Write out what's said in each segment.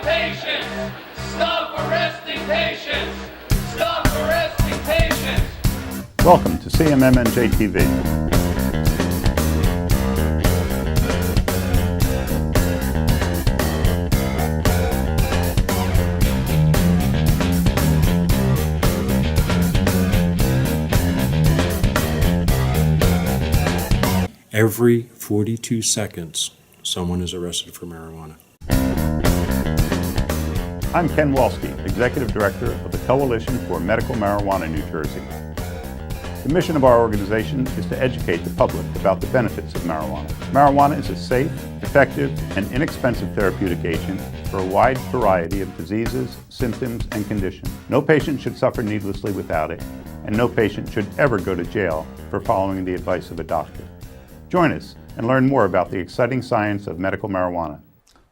patients! Stop arresting patients! Stop arresting patients! Welcome to CMMNJ TV. Every 42 seconds, someone is arrested for marijuana. I'm Ken Walski, Executive Director of the Coalition for Medical Marijuana New Jersey. The mission of our organization is to educate the public about the benefits of marijuana. Marijuana is a safe, effective, and inexpensive therapeutic agent for a wide variety of diseases, symptoms, and conditions. No patient should suffer needlessly without it, and no patient should ever go to jail for following the advice of a doctor. Join us and learn more about the exciting science of medical marijuana.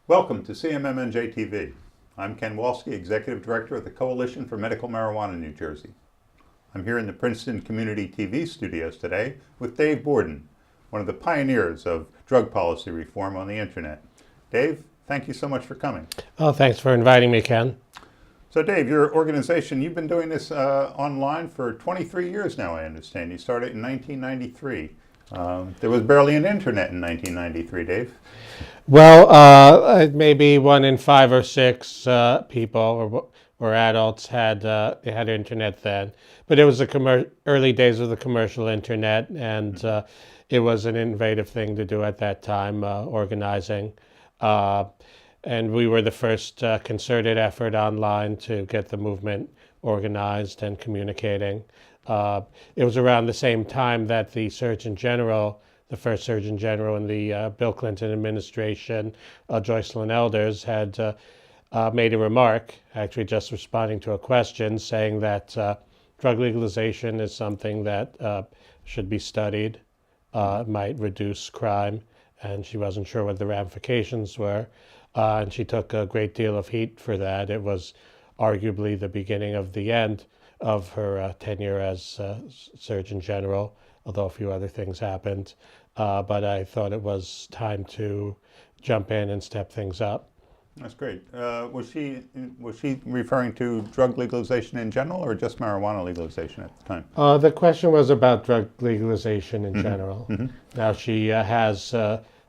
Welcome to CMMNJ TV. I'm Ken Walski, Executive Director of the Coalition for Medical Marijuana New Jersey. I'm here in the Princeton Community TV studios today with Dave Borden, one of the pioneers of drug policy reform on the internet. Dave, thank you so much for coming. Oh, thanks for inviting me, Ken. So Dave, your organization, you've been doing this online for 23 years now, I understand. You started in 1993. There was barely an internet in 1993, Dave. Well, maybe 1 in 5 or 6 people or adults had internet then, but it was the early days of the commercial internet, and it was an innovative thing to do at that time, organizing. And we were the first concerted effort online to get the movement organized and communicating. It was around the same time that the Surgeon General, the first Surgeon General in the Bill Clinton administration, Joycelyn Elders, had made a remark, actually just responding to a question, saying that drug legalization is something that should be studied. It might reduce crime, and she wasn't sure what the ramifications were. And she took a great deal of heat for that. It was arguably the beginning of the end of her tenure as Surgeon General, although a few other things happened. But I thought it was time to jump in and step things up. That's great. Was she referring to drug legalization in general or just marijuana legalization at the time? The question was about drug legalization in general. Now she has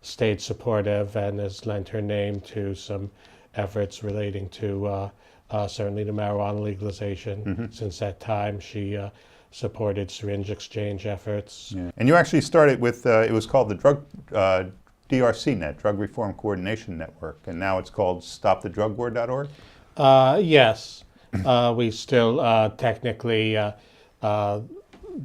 stayed supportive and has lent her name to some efforts relating to certainly the marijuana legalization. Since that time, she supported syringe exchange efforts. Yeah. And you actually started with, it was called the Drug DRC-Net, Drug Reform Coordination Network, and now it's called StopTheDrugWar.org? Yes. We still technically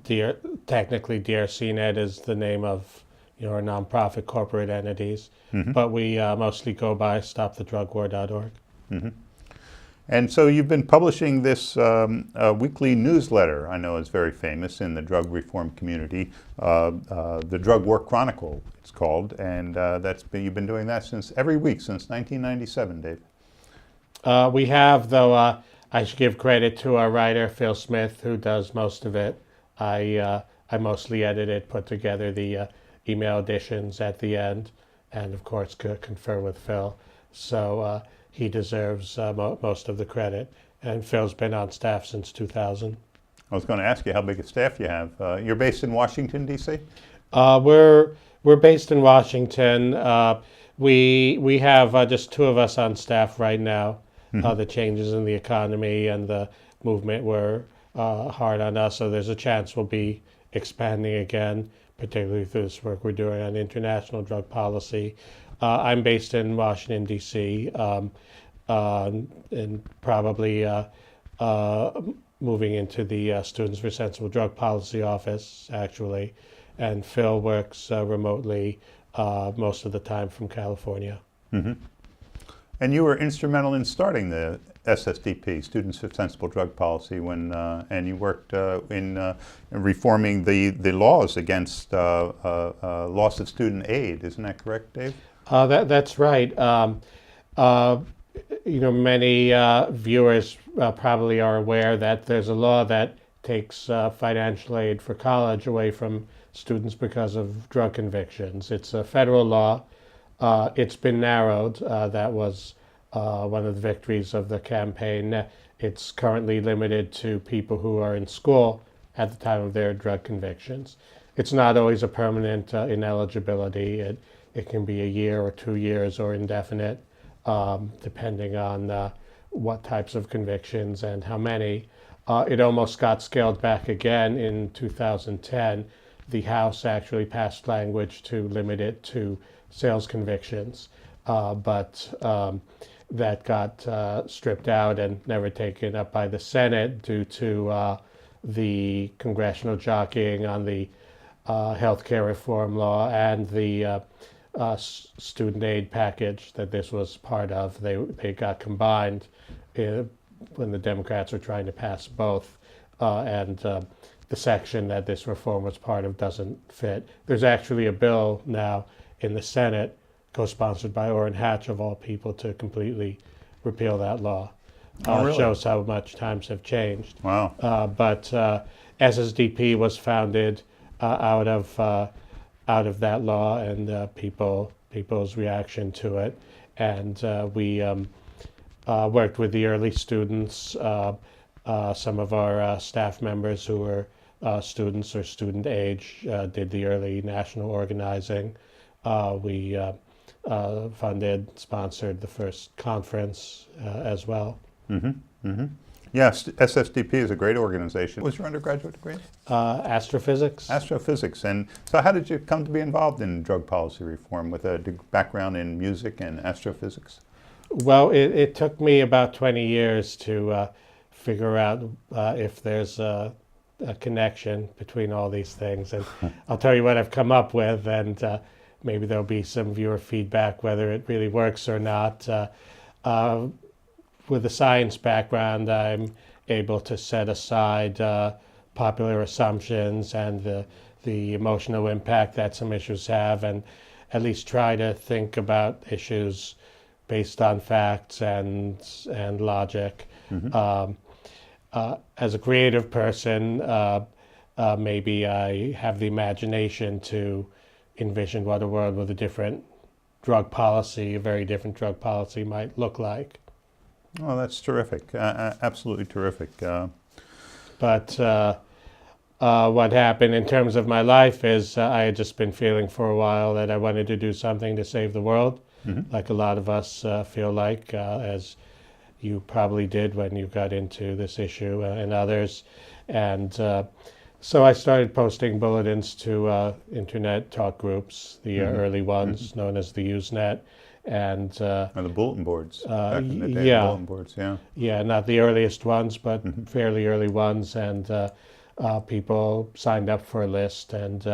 DRC-Net is the name of our nonprofit corporate entities, but we mostly go by StopTheDrugWar.org. And so you've been publishing this weekly newsletter, I know is very famous in the drug reform community, the Drug War Chronicle, it's called, and you've been doing that every week since 1997, Dave. We have, though I should give credit to our writer, Phil Smith, who does most of it. I mostly edit it, put together the email editions at the end, and of course confer with Phil. So he deserves most of the credit. And Phil's been on staff since 2000. I was going to ask you how big a staff you have. You're based in Washington, D.C.? We're based in Washington. We have just 2 of us on staff right now. The changes in the economy and the movement were hard on us, so there's a chance we'll be expanding again, particularly through this work we're doing on international drug policy. I'm based in Washington, D.C., and probably moving into the Students for Sensible Drug Policy office, actually. And Phil works remotely most of the time from California. And you were instrumental in starting the SSDP, Students for Sensible Drug Policy, and you worked in reforming the laws against loss of student aid. Isn't that correct, Dave? That's right. Many viewers probably are aware that there's a law that takes financial aid for college away from students because of drug convictions. It's a federal law. It's been narrowed. That was one of the victories of the campaign. It's currently limited to people who are in school at the time of their drug convictions. It's not always a permanent ineligibility. It can be a year or 2 years or indefinite, depending on what types of convictions and how many. It almost got scaled back again in 2010. The House actually passed language to limit it to sales convictions, but that got stripped out and never taken up by the Senate due to the congressional jockeying on the healthcare reform law and the student aid package that this was part of. They got combined when the Democrats were trying to pass both, and the section that this reform was part of doesn't fit. There's actually a bill now in the Senate, co-sponsored by Orrin Hatch of all people, to completely repeal that law. Really? Shows how much times have changed. Wow. But SSDP was founded out of that law and people's reaction to it, and we worked with the early students. Some of our staff members who were students or student age did the early national organizing. We funded, sponsored the first conference as well. Yes, SSDP is a great organization. What was your undergraduate degree? Astrophysics. Astrophysics. And so how did you come to be involved in drug policy reform with a background in music and astrophysics? Well, it took me about 20 years to figure out if there's a connection between all these things. And I'll tell you what I've come up with, and maybe there'll be some viewer feedback whether it really works or not. With a science background, I'm able to set aside popular assumptions and the emotional impact that some issues have, and at least try to think about issues based on facts and logic. As a creative person, maybe I have the imagination to envision what a world with a different drug policy, a very different drug policy, might look like. Oh, that's terrific. Absolutely terrific. But what happened in terms of my life is I had just been feeling for a while that I wanted to do something to save the world, like a lot of us feel like, as you probably did when you got into this issue and others. And so I started posting bulletins to internet talk groups, the early ones known as the Usenet. And the bulletin boards, back in the day, yeah. bulletin boards, yeah. Yeah, not the earliest ones, but fairly early ones. And people signed up for a list and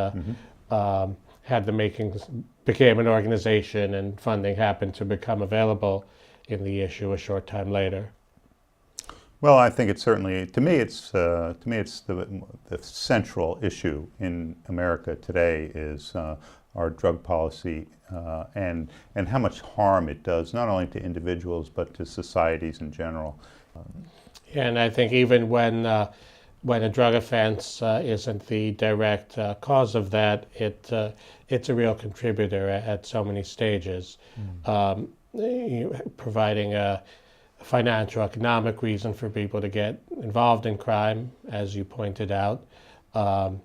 had the makings, became an organization, and funding happened to become available in the issue a short time later. Well, I think it's certainly, to me it's the central issue in America today is our drug policy and how much harm it does, not only to individuals but to societies in general. And I think even when a drug offense isn't the direct cause of that, it's a real contributor at so many stages, providing a financial, economic reason for people to get involved in crime, as you pointed out, to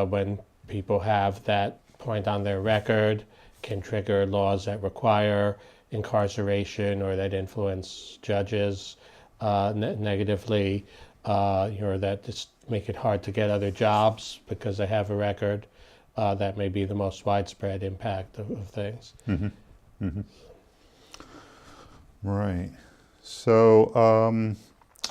when people have that point on their record, can trigger laws that require incarceration or that influence judges negatively, or that just make it hard to get other jobs because they have a record. That may be the most widespread impact of things. Right. So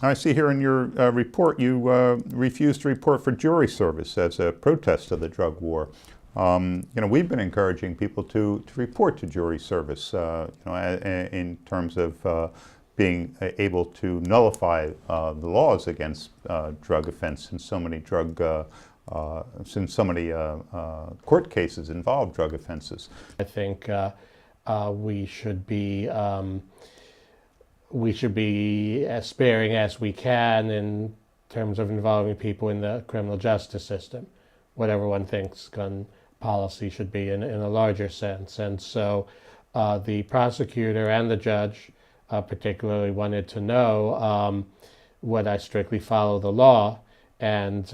I see here in your report you refused to report for jury service as a protest of the drug war. We've been encouraging people to report to jury service, in terms of being able to nullify the laws against drug offense, since so many court cases involve drug offenses. I think we should be as sparing as we can in terms of involving people in the criminal justice system, whatever one thinks gun policy should be in a larger sense. And so the prosecutor and the judge particularly wanted to know would I strictly follow the law, and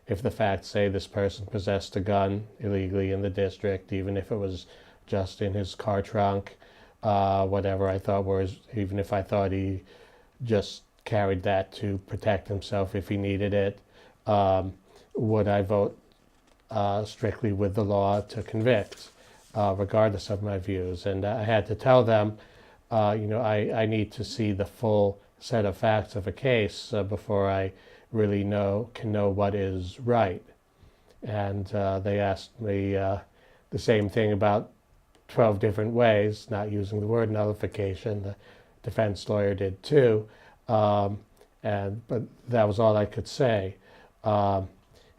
if the facts say this person possessed a gun illegally in the district, even if it was just in his car trunk, whatever I thought was, even if I thought he just carried that to protect himself if he needed it, would I vote strictly with the law to convict, regardless of my views? And I had to tell them, I need to see the full set of facts of a case before I really can know what is right. And they asked me the same thing about 12 different ways, not using the word nullification. The defense lawyer did too, but that was all I could say. And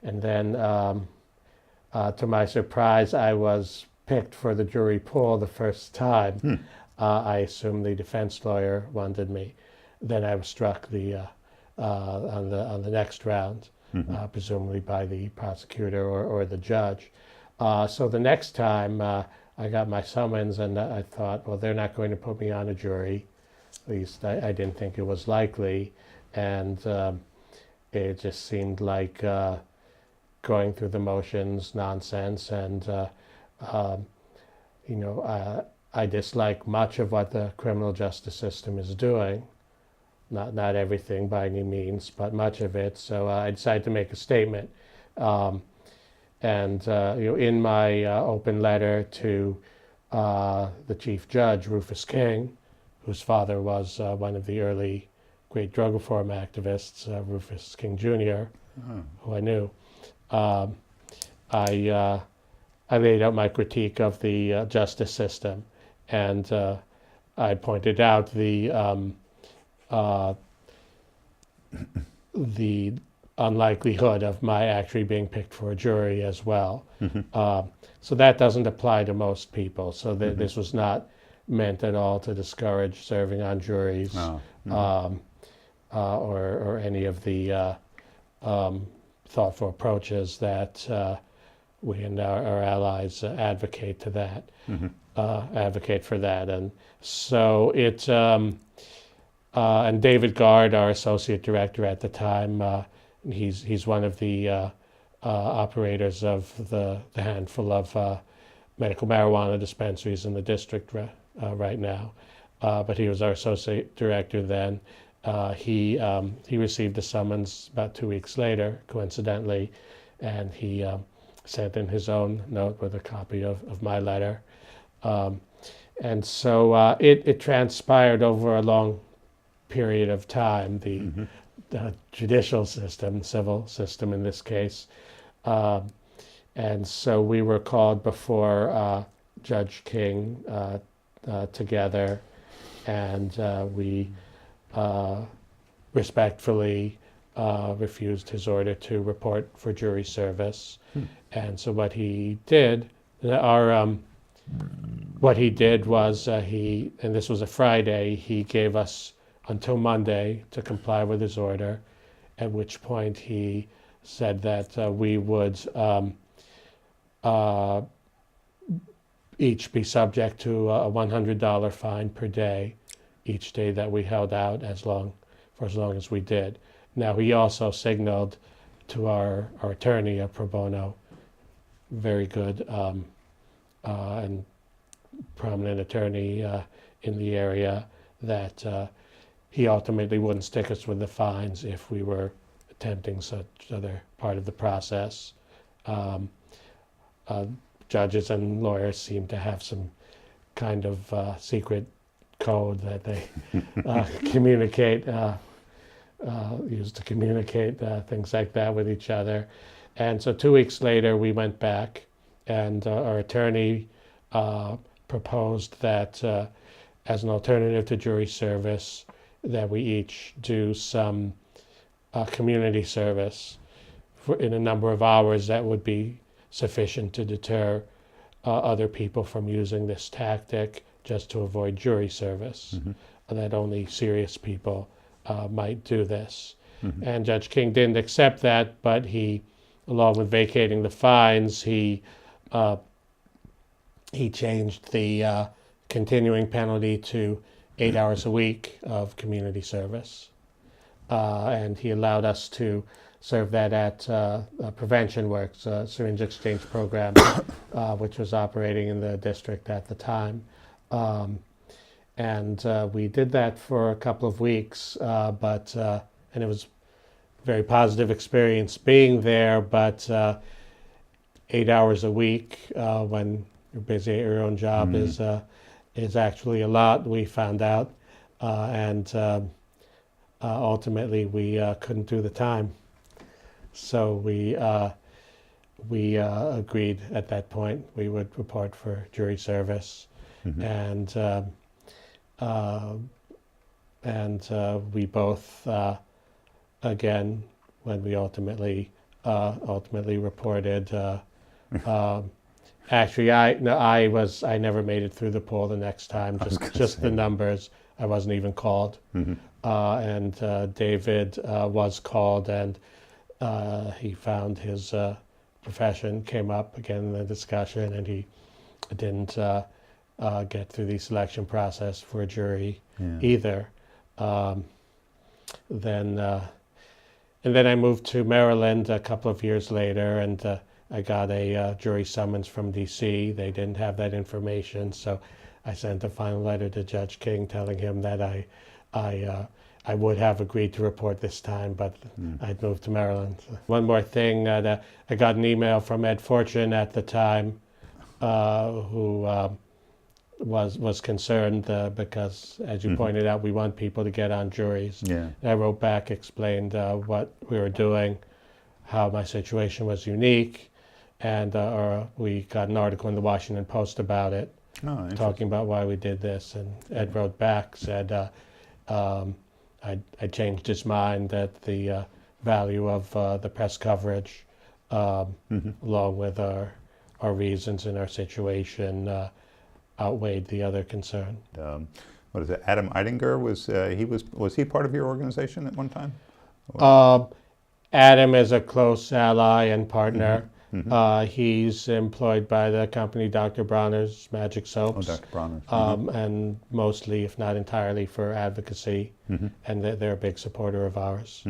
then, to my surprise, I was picked for the jury pool the first time. I assumed the defense lawyer wanted me. Then I was struck on the next round, presumably by the prosecutor or the judge. So the next time I got my summons, and I thought, well, they're not going to put me on a jury. At least I didn't think it was likely, and it just seemed like going through the motions, nonsense, and I dislike much of what the criminal justice system is doing. Not everything by any means, but much of it. So I decided to make a statement. In my open letter to the chief judge, Rufus King, whose father was one of the early great drug reform activists, Rufus King Jr., who I knew, I laid out my critique of the justice system, and I pointed out the unlikelihood of my actually being picked for a jury as well. So that doesn't apply to most people. So this was not meant at all to discourage serving on juries or any of the thoughtful approaches that we and our allies advocate for that. And so it, and David Gard, our associate director at the time, he's one of the operators of the handful of medical marijuana dispensaries in the district right now. But he was our associate director then. He received a summons about 2 weeks later, coincidentally, and he sent in his own note with a copy of my letter. And so it transpired over a long period of time, the judicial system, civil system in this case. And so we were called before Judge King together, and we respectfully refused his order to report for jury service. And so what he did, what he did was and this was a Friday, he gave us until Monday to comply with his order, at which point he said that we would each be subject to a $100 fine per day, each day that we held out for as long as we did. Now, he also signaled to our attorney, a pro bono, very good and prominent attorney in the area, that he ultimately wouldn't stick us with the fines if we were attempting such other part of the process. Judges and lawyers seem to have some kind of secret code that they communicate, use to communicate things like that with each other. And so 2 weeks later, we went back, and our attorney proposed that as an alternative to jury service, that we each do some community service in a number of hours that would be sufficient to deter other people from using this tactic just to avoid jury service, that only serious people might do this. And Judge King didn't accept that, but he, along with vacating the fines, he he changed the continuing penalty to 8 hours a week of community service. And he allowed us to serve that at Prevention Works, a syringe exchange program, which was operating in the district at the time. And we did that for a couple of weeks, and it was a very positive experience being there, but 8 hours a week when you're busy at your own job is actually a lot, we found out. And ultimately we couldn't do the time. So we agreed at that point we would report for jury service. And we both again, when we ultimately reported, actually I never made it through the poll the next time, just the numbers. I wasn't even called. And David was called, and he found his profession came up again in the discussion, and he didn't get through the selection process for a jury either. And then I moved to Maryland a couple of years later, and I got a jury summons from D.C. They didn't have that information, so I sent a final letter to Judge King telling him that I would have agreed to report this time, but I'd moved to Maryland. One more thing, I got an email from Ed Fortune at the time, who was concerned because, as you pointed out, we want people to get on juries. Yeah. And I wrote back, explained what we were doing, how my situation was unique, and we got an article in the Washington Post about it, talking about why we did this. And Ed wrote back, said I changed his mind, that the value of the press coverage, along with our reasons and our situation, outweighed the other concern. What is it? Adam Eidinger was he part of your organization at one time? Adam is a close ally and partner. He's employed by the company Dr. Bronner's Magic Soaps. Oh, Dr. Bronner's. And mostly, if not entirely, for advocacy, and they're a big supporter of ours.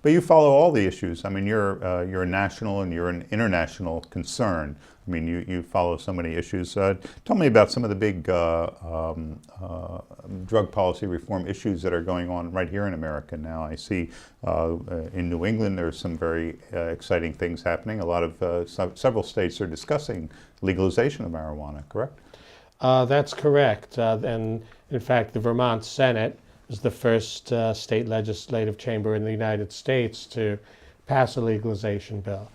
But you follow all the issues. I mean, you're a national and you're an international concern. I mean, you follow so many issues. Tell me about some of the big drug policy reform issues that are going on right here in America now. I see in New England there's some very exciting things happening. A lot of several states are discussing legalization of marijuana, correct? That's correct. And in fact, the Vermont Senate is the first state legislative chamber in the United States to pass a legalization bill.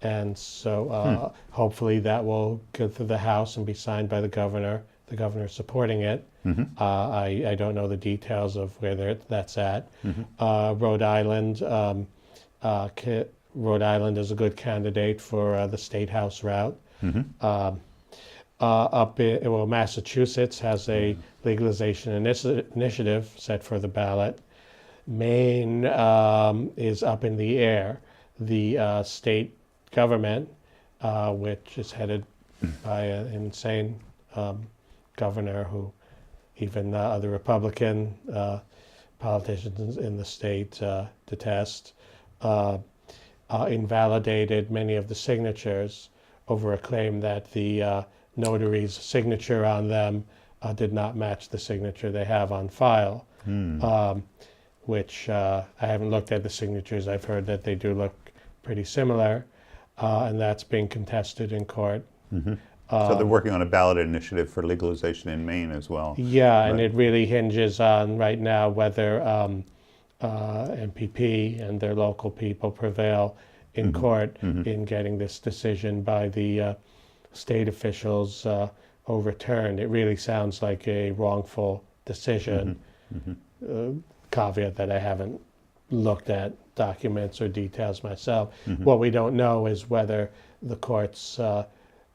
And so hopefully that will go through the House and be signed by the governor supporting it. I don't know the details of where that's at. Rhode Island is a good candidate for the state house route. Massachusetts has a legalization initiative set for the ballot. Maine is up in the air. The state government, which is headed by an insane governor who even other Republican politicians in the state detest, invalidated many of the signatures over a claim that the notary's signature on them did not match the signature they have on file, which I haven't looked at the signatures. I've heard that they do look pretty similar, and that's being contested in court. So they're working on a ballot initiative for legalization in Maine as well. Yeah, and it really hinges on right now whether MPP and their local people prevail in court in getting this decision by the state officials overturned. It really sounds like a wrongful decision. Caveat that I haven't looked at documents or details myself. What we don't know is whether the courts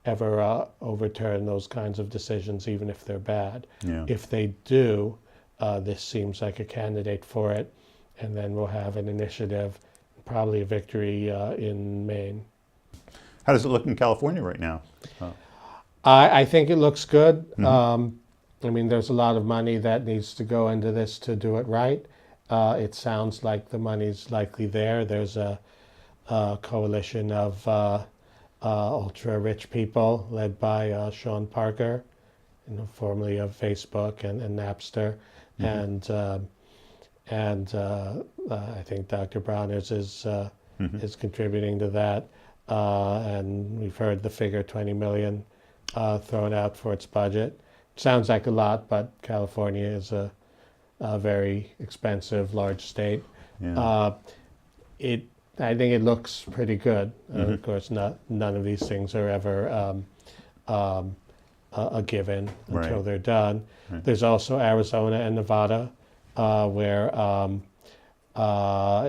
ever overturn those kinds of decisions, even if they're bad. If they do, this seems like a candidate for it, and then we'll have an initiative, probably a victory in Maine. How does it look in California right now? I think it looks good. I mean, there's a lot of money that needs to go into this to do it right. It sounds like the money's likely there. There's a coalition of ultra-rich people led by Sean Parker, formerly of Facebook and Napster, and I think Dr. Browners is contributing to that. And we've heard the figure 20 million thrown out for its budget. Sounds like a lot, but California is a very expensive, large state. Yeah. I think it looks pretty good. Of course, none of these things are ever a given until Right. they're done. Right. There's also Arizona and Nevada, where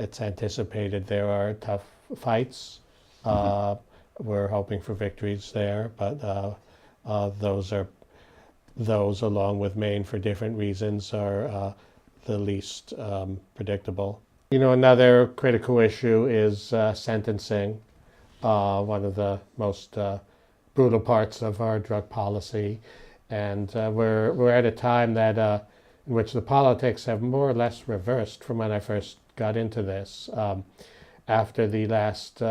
it's anticipated there are tough fights. We're hoping for victories there, but those, along with Maine for different reasons, are the least predictable. Another critical issue is sentencing, one of the most brutal parts of our drug policy. And we're at a time that in which the politics have more or less reversed from when I first got into this. After the last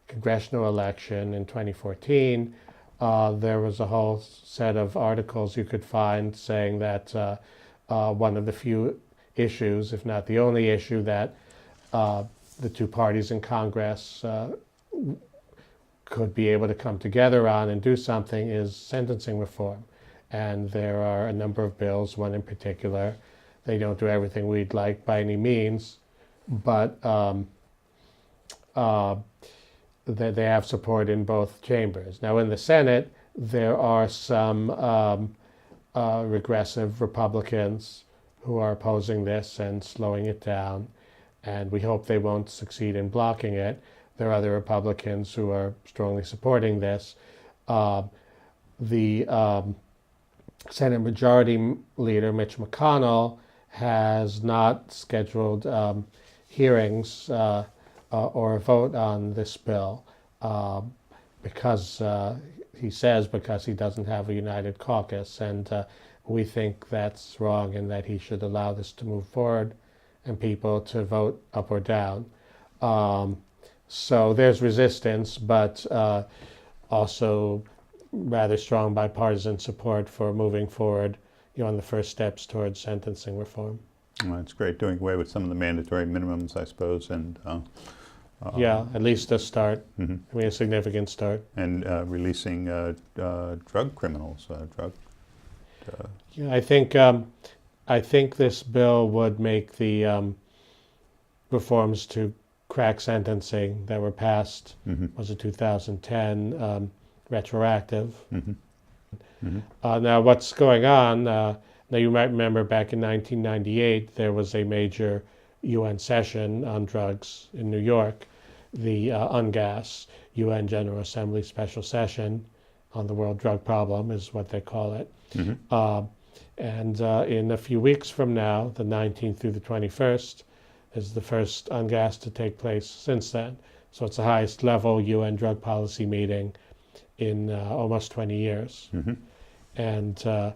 congressional election in 2014, there was a whole set of articles you could find saying that one of the few issues, if not the only issue, that the two parties in Congress could be able to come together on and do something is sentencing reform. And there are a number of bills, one in particular. They don't do everything we'd like by any means, but they have support in both chambers. Now, in the Senate, there are some regressive Republicans who are opposing this and slowing it down, and we hope they won't succeed in blocking it. There are other Republicans who are strongly supporting this. The Senate Majority Leader, Mitch McConnell, has not scheduled hearings or a vote on this bill because he says because he doesn't have a united caucus, and we think that's wrong and that he should allow this to move forward and people to vote up or down. So there's resistance, but also rather strong bipartisan support for moving forward on the first steps towards sentencing reform. Well, it's great doing away with some of the mandatory minimums, I suppose, and yeah, at least a start. I mean, a significant start. and releasing drug criminals. Yeah, I think this bill would make the reforms to crack sentencing that were passed, was it 2010, retroactive. Now, what's going on? Now, you might remember back in 1998, there was a major UN session on drugs in New York, the UNGAS, UN General Assembly Special Session on the World Drug Problem is what they call it. And in a few weeks from now, the 19th through the 21st, is the first UNGAS to take place since then. So it's the highest level UN drug policy meeting in almost 20 years. And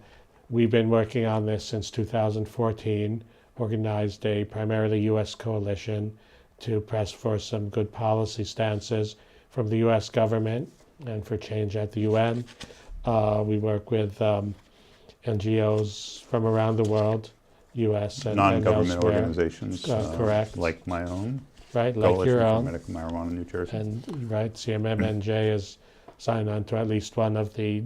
we've been working on this since 2014, organized a primarily U.S. coalition to press for some good policy stances from the U.S. government and for change at the UN. We work with NGOs from around the world, U.S. and Non-government elsewhere. organizations, correct. like my own, Right, like Coalition your for own. Medical Marijuana in New Jersey. And right, CMMNJ is signed on to at least one of the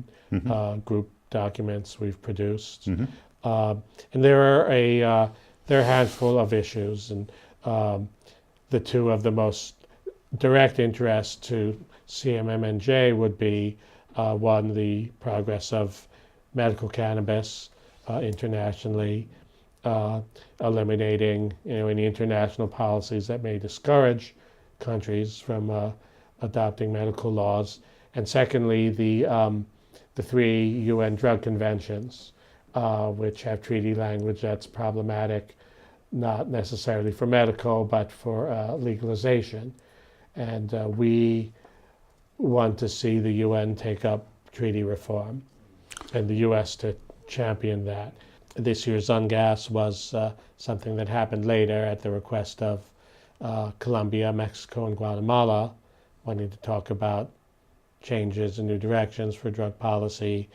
group documents we've produced. And there are a handful of issues, and the two of the most direct interest to CMMNJ would be one, the progress of medical cannabis internationally, eliminating any international policies that may discourage countries from adopting medical laws, and secondly, the 3 UN drug conventions, which have treaty language that's problematic, not necessarily for medical, but for legalization. And we want to see the UN take up treaty reform, and the U.S. to champion that. This year's UNGAS was something that happened later at the request of Colombia, Mexico, and Guatemala, wanting to talk about changes and new directions for drug policy.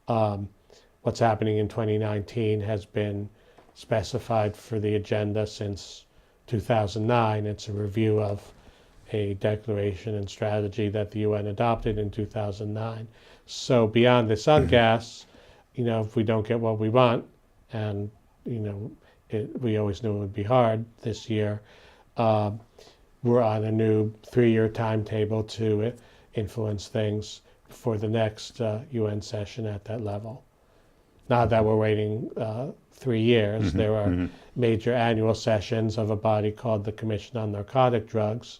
What's happening in 2019 has been specified for the agenda since 2009. It's a review of a declaration and strategy that the UN adopted in 2009. So beyond this UNGAS, if we don't get what we want, and we always knew it would be hard this year, we're on a new 3-year timetable to influence things for the next UN session at that level. Not that we're waiting 3 years. Mm-hmm. There are Mm-hmm. major annual sessions of a body called the Commission on Narcotic Drugs,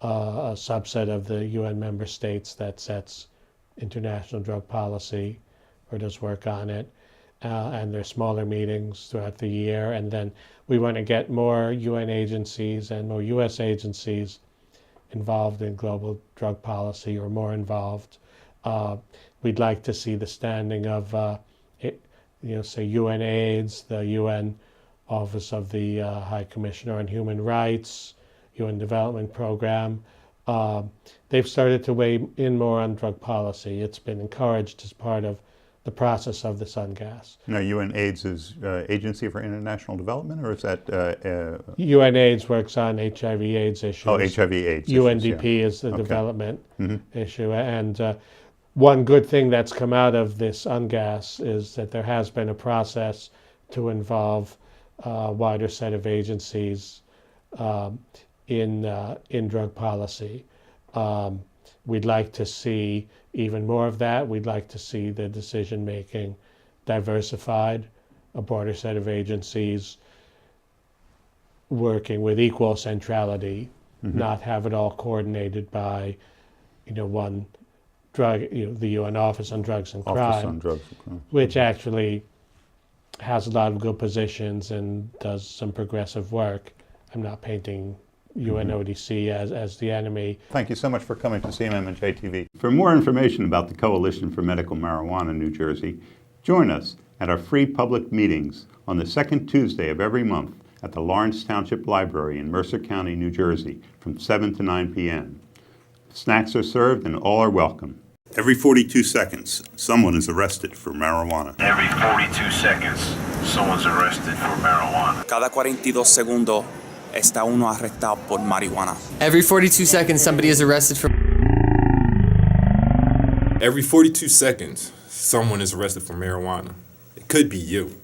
a subset of the UN member states that sets international drug policy or does work on it. And there's smaller meetings throughout the year. And then we want to get more UN agencies and more US agencies involved in global drug policy, or more involved. We'd like to see the standing of, say UN AIDS, the UN Office of the High Commissioner on Human Rights, UN Development Program. They've started to weigh in more on drug policy. It's been encouraged as part of the process of this UNGAS. Now, UN AIDS is Agency for International Development, or is that? UN AIDS works on HIV/AIDS issues. Oh, HIV/AIDS. UNDP is the development issue. And one good thing that's come out of this UNGAS is that there has been a process to involve a wider set of agencies in drug policy. We'd like to see even more of that. We'd like to see the decision-making diversified, a broader set of agencies working with equal centrality, not have it all coordinated by, one drug, the UN Office on Drugs and Crime, which actually has a lot of good positions and does some progressive work. I'm not painting UNODC as the enemy. Thank you so much for coming to CMMNJ TV. For more information about the Coalition for Medical Marijuana New Jersey, join us at our free public meetings on the second Tuesday of every month at the Lawrence Township Library in Mercer County, New Jersey, from 7 to 9 p.m. Snacks are served and all are welcome. Every 42 seconds, someone is arrested for marijuana. Every 42 seconds, someone's arrested for marijuana. Cada 42 segundos está uno arrestado por marihuana. Every 42 seconds, somebody is arrested for... Every 42 seconds, someone is arrested for marijuana. It could be you.